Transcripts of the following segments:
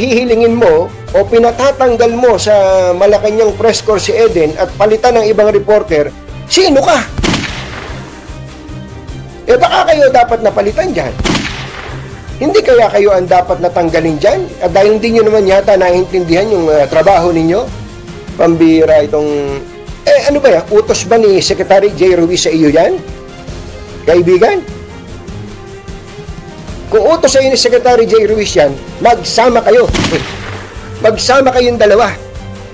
hihilingin mo o pinatatanggal mo sa Malacanang press corps si Eden at palitan ng ibang reporter, sino ka? Eh baka kayo dapat napalitan dyan. Hindi kaya kayo ang dapat natanggalin dyan? At dahil hindi nyo naman yata naiintindihan yung trabaho ninyo? Pambira itong... ano ba yan? Utos ba ni Secretary J. Ruiz sa iyo yan? Kaibigan? Kung utos sa iyo ni Secretary J. Ruiz yan, magsama kayo. Magsama kayong dalawa.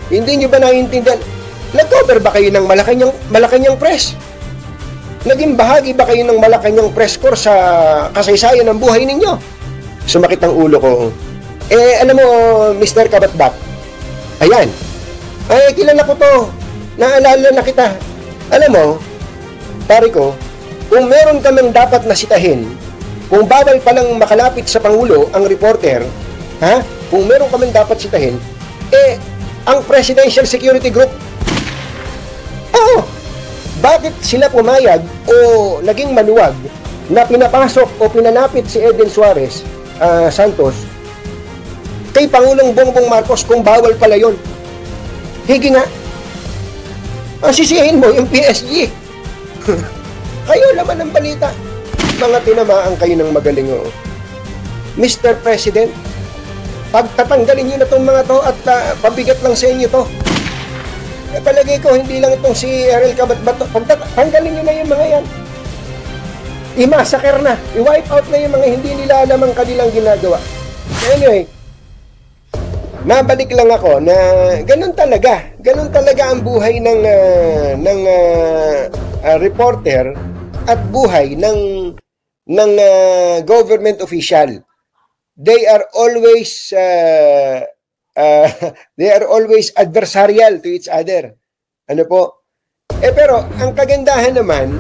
Hindi nyo ba naiintindihan? Nag-cover ba kayo ng Malacanang Press? Naging bahagi ba kayo ng Malacanang Press Corps sa kasaysayan ng buhay ninyo? Sumakit ang ulo ko. Alam mo, Mr. Kabatbat, ayan. Kilala ko to. Naalala na kita. Alam mo, pare ko, kung meron kaming dapat na sitahin, kung bawal palang makalapit sa Pangulo ang reporter, kung meron kaming dapat sitahin, ang Presidential Security Group. Oo. Bakit sila pumayag o naging maluwag na pinapasok o pinalapit si Eden Suarez Santos kay Pangulong Bongbong Marcos kung bawal pala yun? Higi nga. Sisihin mo yung PSG. Kayo laman ng balita. Mga tinamaan kayo ng magaling. Mr. President, pagtatanggalin nyo na itong mga to at pabigat lang sa inyo to. Palagay ko, hindi lang itong si Errol Cabatbat. Pagtatanggalin nyo na yung mga yan. I-massacre na. I-wipe out na yung mga hindi nila alam ang kanilang ginagawa. Anyway, nabalik lang ako na ganun talaga. Ganun talaga ang buhay ng reporter at buhay ng government official. They are always adversarial to each other. Ano po? Pero ang kagandahan naman,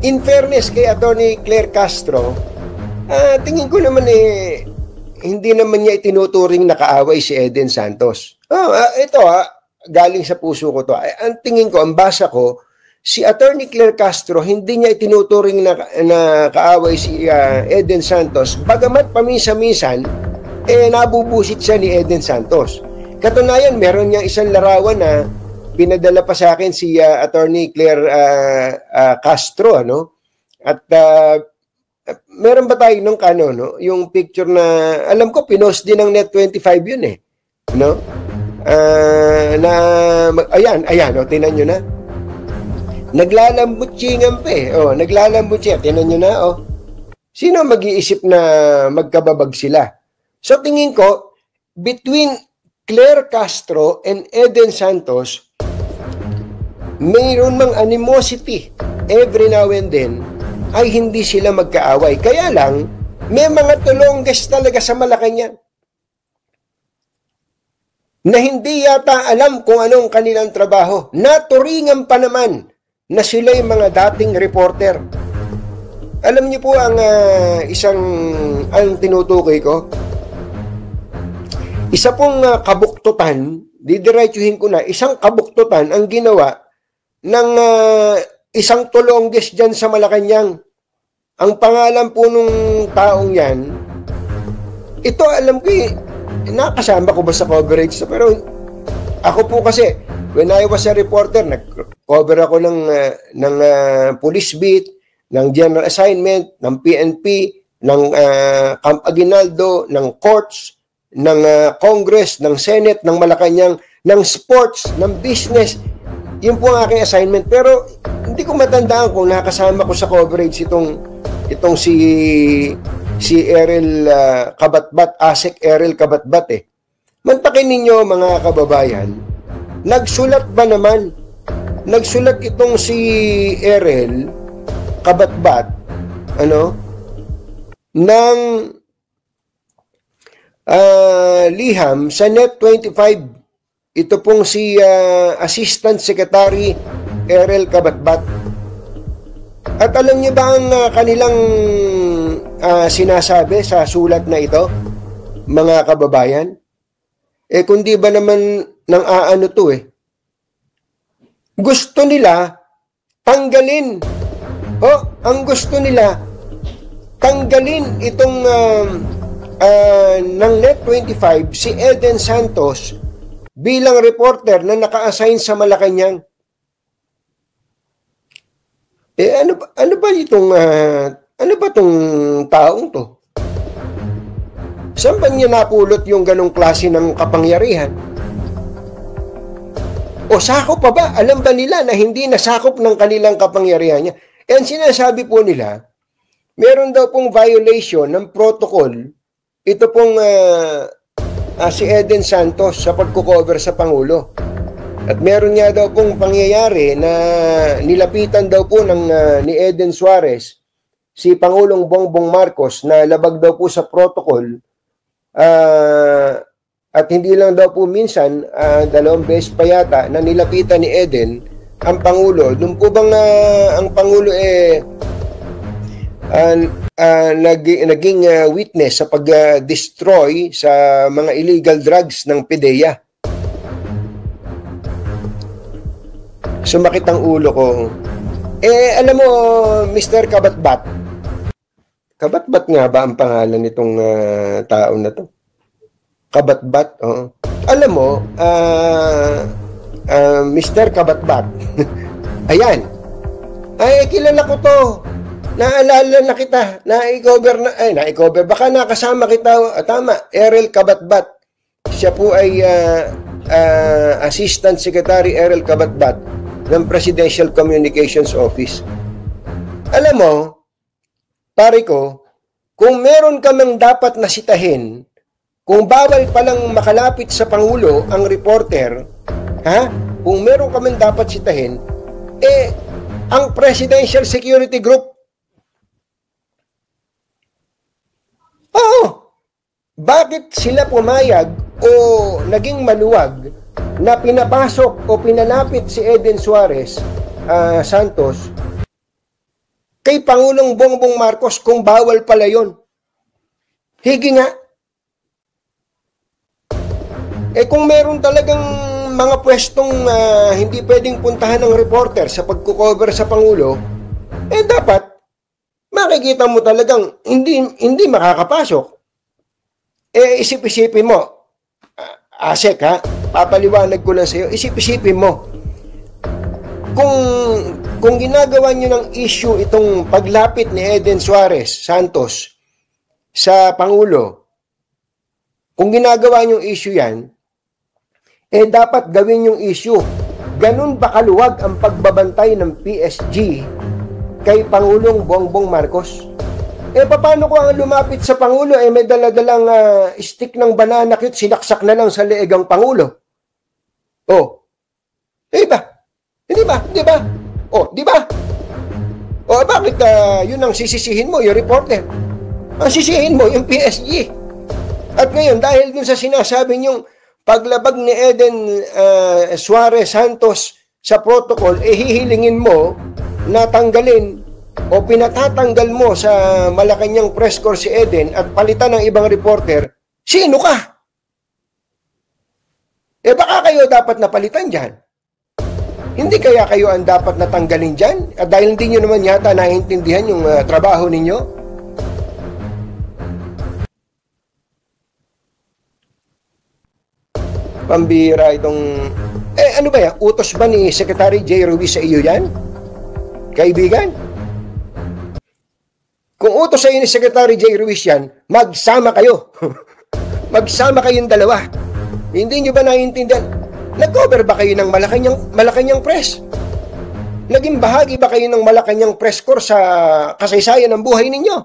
in fairness kay Attorney Claire Castro, tingin ko naman hindi naman niya itinuturing na kaaway si Eden Santos. Ito galing sa puso ko to. Ang tingin ko, ang basa ko, si Attorney Claire Castro, hindi niya itinuturing na kaaway si Eden Santos, bagamat paminsan-minsan, nabubusit siya ni Eden Santos. Katunayan, meron niyang isang larawan na pinadala pa sa akin si Attorney Claire Castro, ano? At meron ba tayo nung yung picture na, alam ko, pinost din ng Net25 yun no? Ayan, tinan nyo na. Naglalambot chingan pa naglalambot siya. Tinan nyo na, Sino mag-iisip na magkababag sila? So, tingin ko, between Claire Castro and Eden Santos, mayroon mang animosity every now and then, ay hindi sila magkaaway. Kaya lang, may mga tulongges talaga sa Malacanang na hindi yata alam kung anong kanilang trabaho. Naturingan pa naman na sila yung mga dating reporter. Alam niyo po ang tinutukoy ko? Isa pong kabuktutan, didiretsuhin ko na, isang kabuktutan ang ginawa ng isang tulongges dyan sa Malacanang. Ang pangalan po nung taong yan, ito alam ko nakasama ko ba sa coverage? Pero ako po kasi, when I was a reporter, nag-cover ako ng police beat, ng general assignment, ng PNP, ng Camp Aguinaldo, ng courts, ng Congress, ng Senate, ng Malacanang, ng sports, ng business. Yun po ang aking assignment. Pero hindi ko matandaan kung nakasama ko sa coverage itong si Errol Cabatbat, ASEC Errol Cabatbat Mantakin ninyo mga kababayan, nagsulat itong si Errol Cabatbat ng liham sa Net25. Ito pong si Assistant Secretary Errol Cabatbat. At alam niyo ba ang kanilang sinasabi sa sulat na ito, mga kababayan? Kundi ba naman ng gusto nila tanggalin. Ang gusto nila tanggalin itong ng Net25 si Eden Santos bilang reporter na naka-assign sa Malacanang. Ano ba itong taong to? Saan ba niya napulot yung ganong klase ng kapangyarihan? O sakop pa ba? Alam ba nila na hindi nasakop ng kanilang kapangyarihan niya? And sinasabi po nila, meron daw pong violation ng protocol. Ito pong si Eden Santos sa pagkukover sa Pangulo. At meron nga daw pong pangyayari na nilapitan daw po ni Eden Suarez si Pangulong Bongbong Marcos na labag daw po sa protocol. At hindi lang daw po minsan, 2 beses pa yata na nilapitan ni Eden ang Pangulo. Doon po bang ang Pangulo naging witness sa pag-destroy sa mga illegal drugs ng PDEA. Sumakit ang ulo ko. Alam mo, Mr. Kabatbat. Kabatbat nga ba ang pangalan nitong tao na to? Kabatbat? Oo. Alam mo, Mr. Kabatbat. Ayan. Ay, kilala ko to. Naalala na kita. Na-cover. Baka nakasama kita. Tama. Errol Kabatbat. Siya po ay Assistant Secretary Errol Kabatbat ng Presidential Communications Office. Alam mo, pare ko, kung meron ka mang dapat nasitahin, kung bawal palang makalapit sa Pangulo ang reporter, kung meron ka mang dapat sitahin, ang Presidential Security Group. Oo, bakit sila pumayag o naging maluwag na pinapasok o pinalapit si Eden Suarez Santos kay Pangulong Bongbong Marcos kung bawal pala yun? Higi nga. Kung meron talagang mga pwestong hindi pwedeng puntahan ng reporter sa pagkukover sa Pangulo, dapat makikita mo talagang hindi makakapasok. Isip-isipin mo, Asek papaliwanag ko lang sa iyo, isip-isipin mo, kung ginagawa nyo ng issue itong paglapit ni Eden Suarez Santos sa Pangulo, kung ginagawa nyo issue yan, dapat gawin yung issue. Ganun ba kaluwag ang pagbabantay ng PSG kay Pangulong Bongbong Marcos? Paano ko ang lumapit sa Pangulo? May daladalang stick ng banana cute, sinaksak na lang sa leeg ang Pangulo. Ba? Hindi ba? Di ba? Di ba? Bakit yun ang sisisihin mo, yung reporter? Ang sisihin mo, yung PSG. At ngayon, dahil dun sa sinasabi niyong paglabag ni Eden Suarez Santos sa protocol, hihilingin mo na tanggalin o pinatatanggal mo sa Malacanang press corps si Eden at palitan ng ibang reporter, sino ka? Baka kayo dapat napalitan dyan. Hindi kaya kayo ang dapat natanggalin dyan? At dahil hindi nyo naman yata naiintindihan yung trabaho ninyo? Pambira itong... ano ba yan? Utos ba ni Secretary J. Ruiz sa iyo yan? Kaibigan? Kung utos sa iyo ni Secretary J. Ruiz yan, magsama kayo. Magsama kayong dalawa. Hindi nyo ba naiintindihan? Nag-cover ba kayo ng Malacanang Press? Naging bahagi ba kayo ng Malacanang Press Corps sa kasaysayan ng buhay ninyo?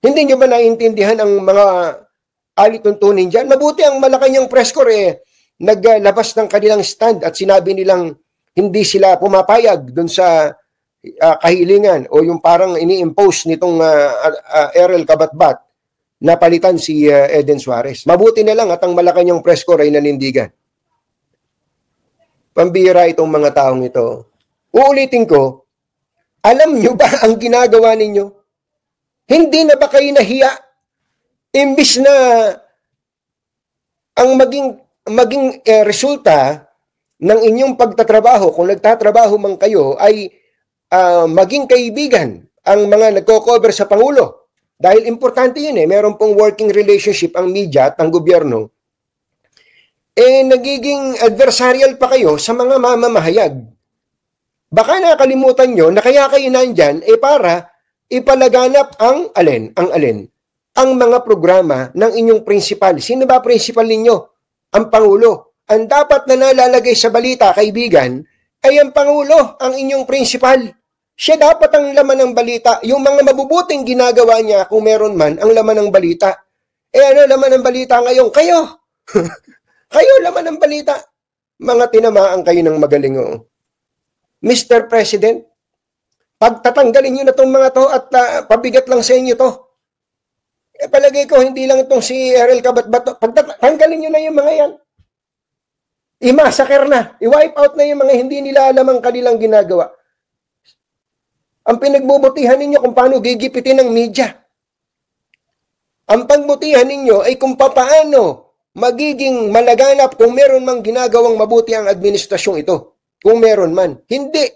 Hindi nyo ba naiintindihan ang mga alituntunin dyan? Mabuti ang Malacanang Press Corps naglabas ng kanilang stand at sinabi nilang hindi sila pumapayag dun sa kahilingan o yung parang ini-impose nitong Errol Kabatbat na palitan si Eden Suarez. Mabuti na lang at ang Malacanang Press Corps ay nanindigan. Pambira itong mga taong ito. Uulitin ko, alam nyo ba ang ginagawa ninyo? Hindi na ba kayo nahiya? Imbis na ang maging resulta ng inyong pagtatrabaho, kung nagtatrabaho man kayo, ay maging kaibigan ang mga nagko-cover sa Pangulo. dahil importante yun meron pong working relationship ang media at ang gobyerno, nagiging adversarial pa kayo sa mga mamamahayag. Baka nakalimutan nyo na kaya kayo nandyan para ipalaganap ang alin? Ang mga programa ng inyong principal. Sino ba principal ninyo? Ang Pangulo. Ang dapat na nalalagay sa balita, kaibigan, ay ang Pangulo, ang inyong principal. Siya dapat ang laman ng balita. Yung mga mabubuting ginagawa niya, kung meron man, ang laman ng balita. Ano laman ng balita ngayon? Kayo! Kayo laman ng balita. Mga tinamaan kayo ng magaling. Mr. President, pagtatanggalin nyo na itong mga to at pabigat lang sa inyo to. Palagay ko, hindi lang itong si Errol Kabat-Bato. Pagtatanggalin nyo na yung mga yan. I-massacre na. I-wipe out na yung mga hindi nila alam ang kanilang ginagawa. Ang pinagbubutihan ninyo kung paano gigipitin ng media. Ang pagbutihan ninyo ay kung paano magiging malaganap kung meron mang ginagawang mabuti ang administrasyong ito. Kung meron man. Hindi.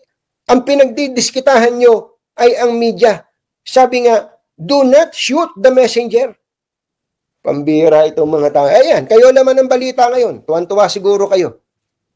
Ang pinagdidiskitahan nyo ay ang media. Sabi nga, do not shoot the messenger. Pambira itong mga tao. Ayan, kayo laman ng balita ngayon. Tuwan-tuwa siguro kayo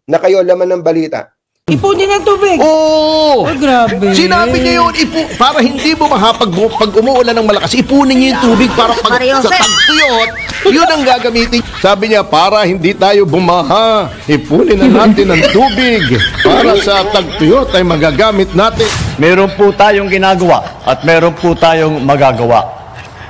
na kayo laman ng balita. Ipunin ang tubig. Oo! Oh, grabe. Sinabi niya yun, para hindi bumaha pag umuulan ng malakas, ipunin niya yung tubig para pag sa tagtuyot, yun ang gagamitin. Sabi niya, para hindi tayo bumaha, ipunin na natin ang tubig para sa tagtuyot ay magagamit natin. Meron po tayong ginagawa at meron po tayong magagawa.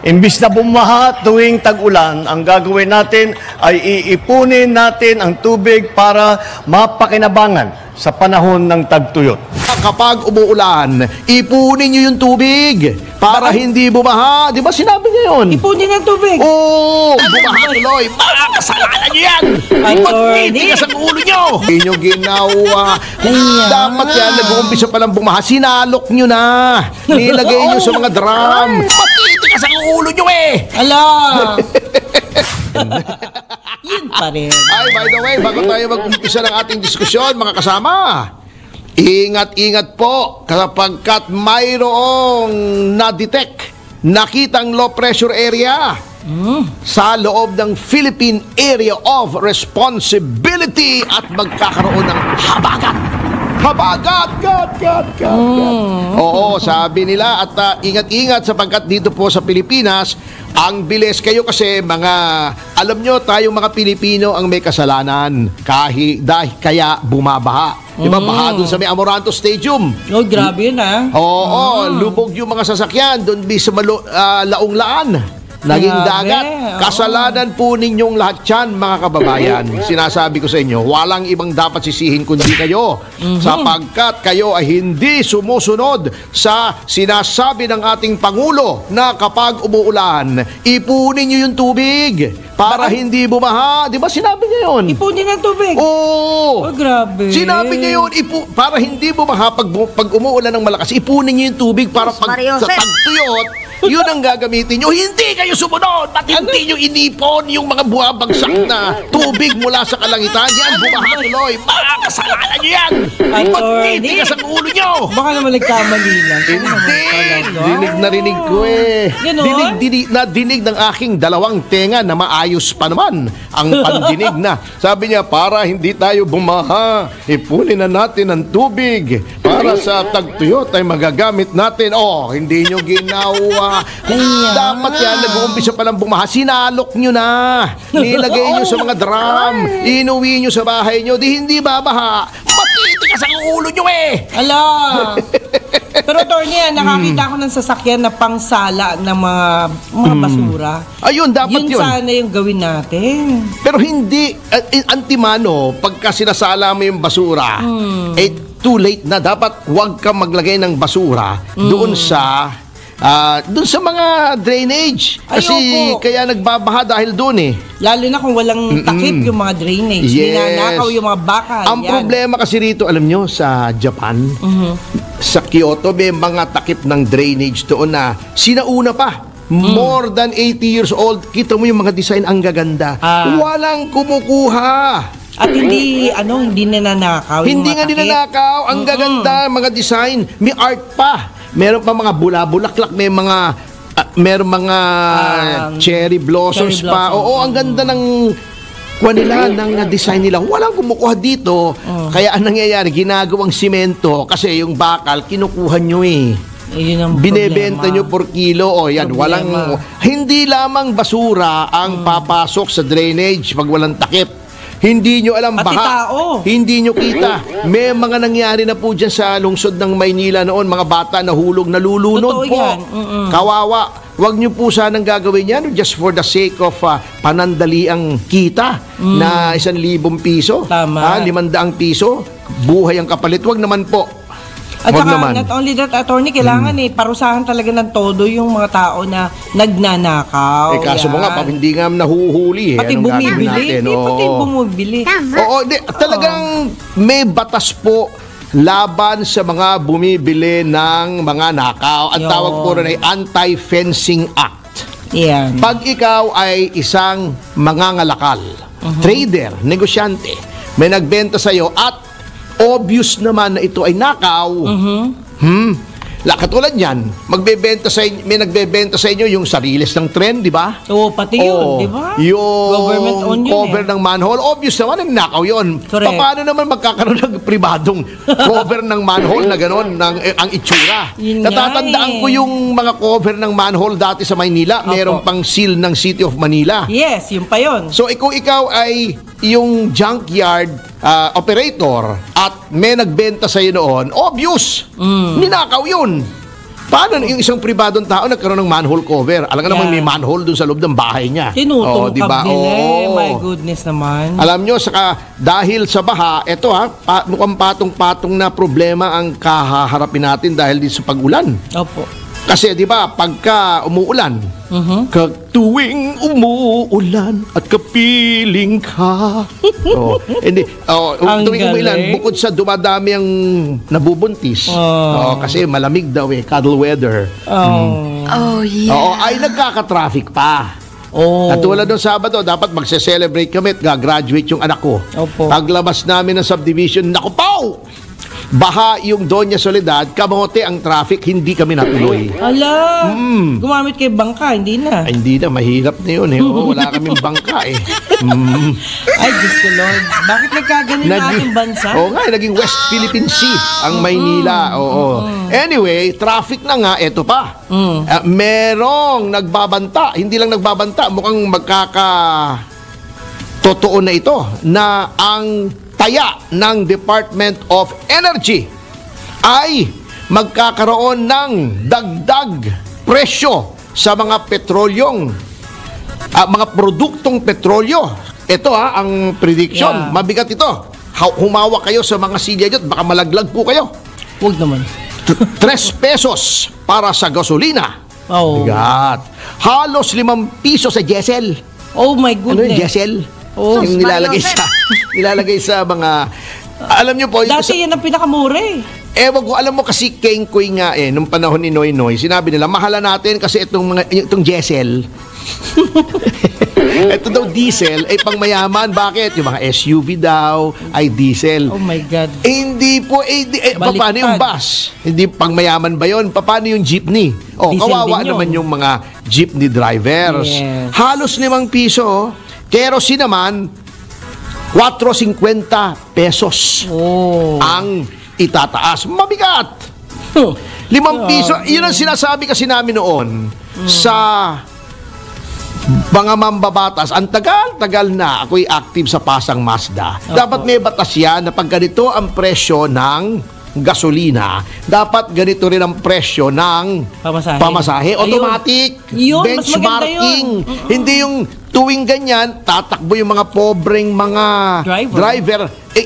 Imbis na bumaha tuwing tag-ulan, ang gagawin natin ay iipunin natin ang tubig para mapakinabangan sa panahon ng tagtuyot. Kapag umuulan, ipunin niyo yung tubig para hindi bumaha. Di ba sinabi niya yun? Ipunin ang tubig. Oo! Bumaha tuloy. Makakasalanan niyo yan! Matitigas ang ulo niyo! Hindi niyo ginawa. Dapat yan, nag-uumpisa pa lang bumaha. Sinalok niyo na. Nilagay niyo sa mga drum. Matitigas ang ulo niyo Ala! Yun pa rin. Ay, by the way, bago tayo mag-umpisa ng ating diskusyon, mga kasama, ingat-ingat po kapagkat mayroong na-detect, nakitang low pressure area sa loob ng Philippine Area of Responsibility at magkakaroon ng habagat. Oo, sabi nila at ingat-ingat sapagkat dito po sa Pilipinas, ang bilis kayo kasi alam nyo, tayong mga Pilipino ang may kasalanan dahil kaya bumabaha. Diba, baha dun sa may Amoranto Stadium. Oh, grabe yun Oo, lubog yung mga sasakyan dun sa Laong-Laan. Naging dagat. Kasalanan po ninyong lahat yan, mga kababayan. Sinasabi ko sa inyo, walang ibang dapat sisihin kundi kayo. Sapagkat kayo ay hindi sumusunod sa sinasabi ng ating Pangulo na kapag umuulan, ipunin nyo yung tubig para hindi bumaha. Di ba sinabi niya yun? Ipunin ang tubig. Oo! Oh, grabe. Sinabi niya yun, para hindi bumaha pag umuulan ng malakas, ipunin nyo yung tubig para pag sa tagtuyot, yun ang gagamitin nyo. Hindi kayo sumunod. Ba't hindi nyo inipon yung mga buwabagsak na tubig mula sa kalangitan? Yan, bumaha tuloy. Makakasalanan nyo yan. Matitigas ang ulo nyo. Baka naman nagkamali lang. Hindi. Dinig ko Dinig ng aking dalawang tenga na maayos pa naman ang pandinig na. Sabi niya, para hindi tayo bumaha, ipunin na natin ang tubig para sa tagtuyot ay magagamit natin. Oh, hindi nyo ginawa. Dapat yan, nag-uumpisa pa lang bumaha. Sinalok nyo na. Nilagay nyo sa mga drum. Inuwi nyo sa bahay nyo. Di hindi babaha. Matitigas ang ulo nyo Ala! Pero Tony, nakakita ko ng sasakyan na pangsala ng mga basura. Ayun, dapat yun. Yun sana yung gawin natin. Pero hindi, antimano, pagka sinasala mo yung basura, too late na. Dapat huwag kang maglagay ng basura doon sa mga drainage. Kasi kaya nagbabaha dahil doon Lalo na kung walang takip yung mga drainage. Ninanakaw yung mga bakal. Ang problema kasi rito, alam nyo, sa Japan, sa Kyoto, may mga takip ng drainage doon na sinauna pa. More than 80 years old. Kita mo yung mga design, ang gaganda. Walang kumukuha. At hindi ninanakaw. Hindi nga ninanakaw. Ang gaganda, mga design. May art pa. Meron pa mga bula-bulaklak, may mga Meron mga cherry blossoms cherry pa. blossom. Oo, ang ganda ng nila, ng design nila. Walang kumukuha dito. Kaya ang nangyayari, ginagawang simento kasi yung bakal, kinukuha nyo eh. Yun ang Binebenta problema. nyo per kilo. O yan, Problema. hindi lamang basura ang papasok sa drainage pag walang takip. Hindi nyo alam Pati baha. tao. Hindi nyo kita. May mga nangyari na po dyan sa lungsod ng Maynila noon, mga bata nahulog, nalulunod Totoo po. yan. Kawawa. Huwag nyo po sanang gagawin yan just for the sake of panandaliang kita na 1,000 piso. Tama. 500 piso. Buhay ang kapalit. Huwag naman po. At Huwag saka, naman. not only that, attorney, kailangan parusahan talaga ng todo yung mga tao na nagnanakaw. Kaso mo nga, Yan. hindi nga nahuhuli. Pati Anong gagawin bumibili. natin? Hindi, pati bumibili. Oo, talagang may batas po laban sa mga bumibili ng mga nakaw. Ang Yun. tawag po rin ay Anti-Fencing Act. Yan. Pag ikaw ay isang mangangalakal, trader, negosyante, may nagbenta sa'yo at obvious naman na ito ay nakaw, katulad yan, may nagbebenta sa inyo yung sariles ng tren, di ba? Oo, pati yun, di ba? Yung Government owned yun cover ng manhole, obvious naman, nakaw yun. Correct. Paano naman magkakaroon ng pribadong cover ng manhole na gano'n, ang itsura? Yun nga Natatandaan eh. ko yung mga cover ng manhole dati sa Maynila, meron pang seal ng City of Manila. Yes, yun pa yun. So, kung ikaw ay yung junkyard operator at may nagbenta sa'yo noon, obvious, ninakaw yun. Paano yung isang pribadong tao nagkaroon ng manhole cover? Alam nga naman Yeah. may manhole dun sa loob ng bahay niya. Tinutong diba? nila. Oo. My goodness naman. Alam nyo, saka dahil sa baha, eto mukhang patong-patong na problema ang kahaharapin natin dahil din sa pag-ulan. Opo. Kasi 'di ba, pagka umuulan, tuwing umuulan at kapiling ka. Ang Tuwing umuulan, galing. bukod sa dumadami ang nabubuntis. Kasi malamig daw cuddle weather. Oh. Oo, ay nagkaka-traffic pa. Oh. At tulad ng Sabado, dapat magse-celebrate kami at gagraduate yung anak ko. Opo. Paglabas namin ng subdivision, naku paw! Baha yung Doña Soledad, kamote ang traffic, hindi kami natuloy. Ala, gumamit kay bangka, hindi na. Ay, hindi na, mahirap na yun. Oo, wala kaming bangka eh. Ay, Diyos ko Lord. Bakit nagkaganon na ating bansa? Oo nga, naging West Philippine Sea ang Maynila. Oo. Anyway, traffic na nga, eto pa. Merong nagbabanta, hindi lang nagbabanta, mukhang totoo na ito, na ang taya ng Department of Energy ay magkakaroon ng dagdag presyo sa mga petrolyong mga produktong petrolyo. Ito ang prediction. Yeah. Mabigat ito. Humawak kayo sa mga silya nyo at baka malaglag po kayo. Huwag naman. 3 pesos para sa gasolina. Oh. Bigat. Halos 5 piso sa diesel. Oh my Ano yung goodness. diesel? Oh, Yung nilalagay sa mga alam niyo po, Dati yan ang pinakamura eh. ewan ko, alam mo kasi Kengkoy nga nung panahon ni Noy Noy, sinabi nila, mahala natin kasi itong diesel. Ito daw diesel ay pangmayaman. Bakit? Yung mga SUV daw ay diesel. Oh my God. Hindi po, Baliktad. paano yung bus? Hindi pangmayaman ba yun? Paano yung jeepney? Diesel Kawawa din yun. naman yung mga jeepney drivers. Yes. Halos 5 piso. Kerosene naman, 4.50 pesos Oh. ang itataas. Mabigat! 5 piso. Yun ang sinasabi kasi namin noon sa mga mambabatas. Ang tagal-tagal na ako'y active sa Pasang Mazda. Dapat may batas yan na pag ganito ang presyo ng gasolina, dapat ganito rin ang presyo ng Pamasahe. Automatic. Yun, mas maganda Benchmarking. yun. Hindi yung tuwing ganyan, tatakbo yung mga pobreng mga driver.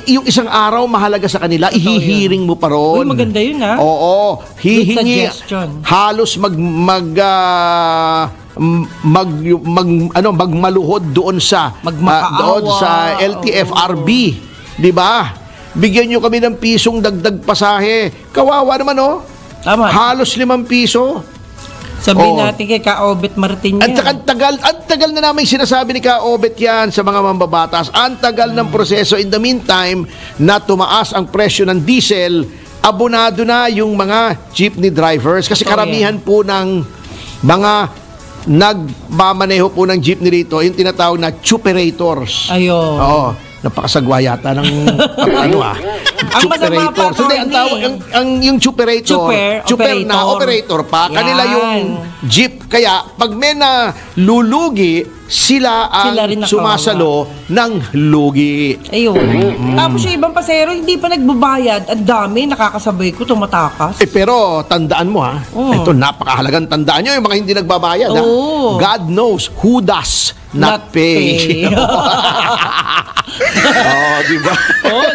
Yung isang araw mahalaga sa kanila, ihihiring mo pa ron. Uy, maganda yun, ha? Oo. Hihingi. Good suggestion. Halos magmaluhod doon sa Magmakaawa. doon sa LTFRB, 'di ba? Bigyan nyo kami ng pisong dagdag pasahe. Kawawa naman, oh. Tama. Halos 5 piso. Sabihin natin kay Ka-Obet Martin yan. At saka ang tagal na namin sinasabi ni Ka-Obet yan sa mga mambabatas. Ang tagal ng proseso. In the meantime, na tumaas ang presyo ng diesel, abonado na yung mga jeepney drivers. Kasi karamihan po ng mga nagmamaneho po ng jeepney rito, yung tinatawag na chuperators. Ayun. Oo. Napakasagwa yata ng ano Ang masama pa, Hindi, ang tawag, yung chuperator, operator pa. Kanila Yan. yung jeep. Kaya, pag may na lulugi, sila ang Sila rin nakawawa. sumasalo ng lugi. Ayun. Tapos yung ibang pasero, hindi pa nagbabayad. Ang dami, nakakasabay ko, tumatakas. Pero, tandaan mo ito, napakahalagang tandaan nyo, yung mga hindi nagbabayad. Oo. God knows who does not pay. pay. Di ba? Oo,